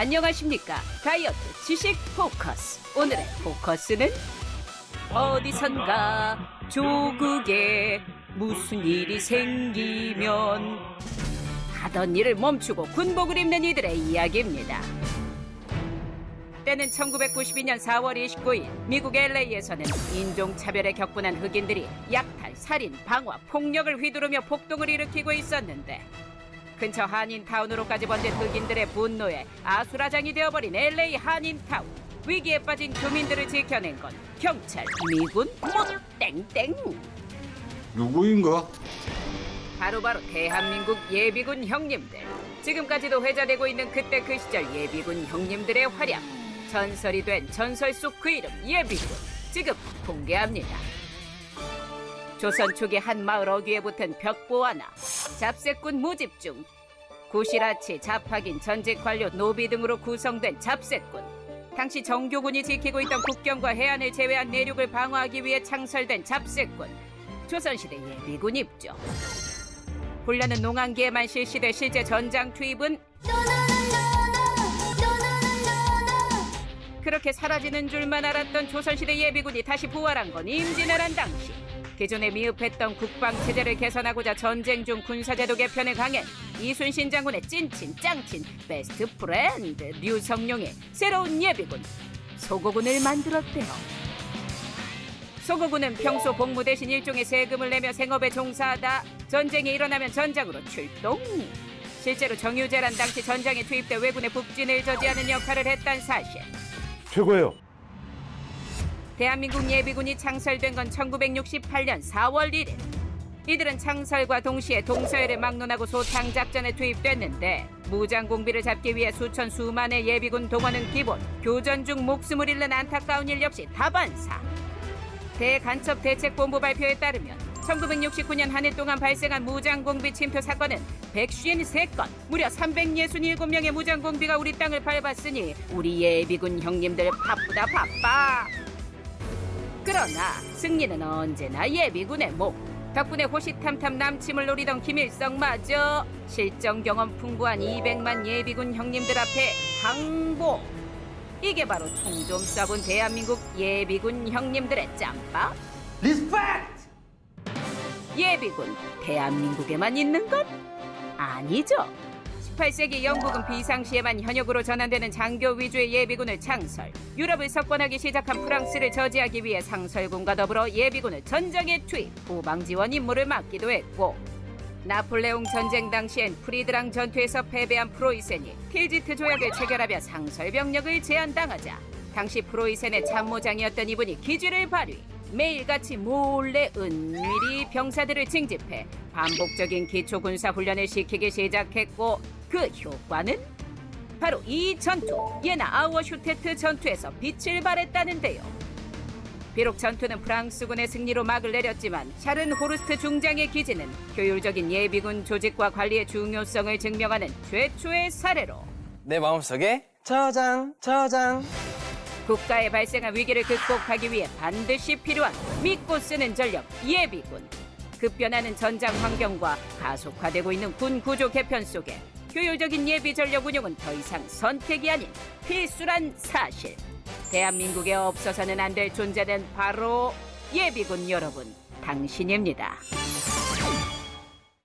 안녕하십니까. 다이어트 지식 포커스. 오늘의 포커스는 어디선가 조국에 무슨 일이 생기면 하던 일을 멈추고 군복을 입는 이들의 이야기입니다. 때는 1992년 4월 29일 미국 LA에서는 인종차별에 격분한 흑인들이 약탈, 살인, 방화, 폭력을 휘두르며 폭동을 일으키고 있었는데 근처 한인타운으로까지 번진 흑인들의 분노에 아수라장이 되어버린 LA 한인타운. 위기에 빠진 교민들을 지켜낸 건 경찰, 미군, 땡땡. 누구인가? 바로바로 대한민국 예비군 형님들. 지금까지도 회자되고 있는 그때 그 시절 예비군 형님들의 활약. 전설이 된 전설 속 그 이름 예비군. 지금 공개합니다. 조선 초기 한 마을 어귀에 붙은 벽보 하나. 잡새꾼 모집 중. 구실아치, 잡학인, 전직 관료, 노비 등으로 구성된 잡새꾼. 당시 정교군이 지키고 있던 국경과 해안을 제외한 내륙을 방어하기 위해 창설된 잡새꾼. 조선시대 예비군 입죠. 훈련은 농한기에만 실시돼 실제 전장 투입은 그렇게 사라지는 줄만 알았던 조선시대 예비군이 다시 부활한 건 임진왜란 당시. 기존에 미흡했던 국방체제를 개선하고자 전쟁 중 군사제도 개편에 강행 이순신 장군의 찐친 짱친 베스트 프렌드 류성룡의 새로운 예비군 소고군을 만들었대요. 소고군은 평소 복무 대신 일종의 세금을 내며 생업에 종사하다 전쟁이 일어나면 전장으로 출동. 실제로 정유재란 당시 전장에 투입돼 왜군의 북진을 저지하는 역할을 했다는 사실. 최고예요. 대한민국 예비군이 창설된 건 1968년 4월 1일. 이들은 창설과 동시에 동서열을 막론하고 소탕작전에 투입됐는데 무장공비를 잡기 위해 수천수만의 예비군 동원은 기본, 교전 중 목숨을 잃는 안타까운 일 역시 다반사. 대간첩대책본부 발표에 따르면 1969년 한 해 동안 발생한 무장공비 침투 사건은 153건, 무려 367명의 무장공비가 우리 땅을 밟았으니 우리 예비군 형님들 바쁘다 바빠. 그러나 승리는 언제나 예비군의 목. 덕분에 호시탐탐 남침을 노리던 김일성마저 실전 경험 풍부한 200만 예비군 형님들 앞에 항복. 이게 바로 총 좀 쏴본 대한민국 예비군 형님들의 짬밥. 리스펙트! 예비군 대한민국에만 있는 것? 아니죠. 18세기 영국은 비상시에만 현역으로 전환되는 장교 위주의 예비군을 창설. 유럽을 석권하기 시작한 프랑스를 저지하기 위해 상설군과 더불어 예비군을 전장에 투입, 후방 지원 임무를 맡기도 했고 나폴레옹 전쟁 당시엔 프리드랑 전투에서 패배한 프로이센이 tilsit 조약을 체결하며 상설 병력을 제한당하자 당시 프로이센의 참모장이었던 이분이 기지를 발휘. 매일같이 몰래 은밀히 병사들을 징집해 반복적인 기초군사훈련을 시키기 시작했고 그 효과는 바로 이 전투, 예나 아우슈테트 전투에서 빛을 발했다는데요. 비록 전투는 프랑스군의 승리로 막을 내렸지만 샤른 호르스트 중장의 기지는 효율적인 예비군 조직과 관리의 중요성을 증명하는 최초의 사례로 내 마음속에 저장. 국가에 발생한 위기를 극복하기 위해 반드시 필요한 믿고 쓰는 전력 예비군. 급변하는 전장 환경과 가속화되고 있는 군 구조 개편 속에 효율적인 예비 전력 운용은 더 이상 선택이 아닌 필수란 사실. 대한민국에 없어서는 안 될 존재는 바로 예비군 여러분, 당신입니다.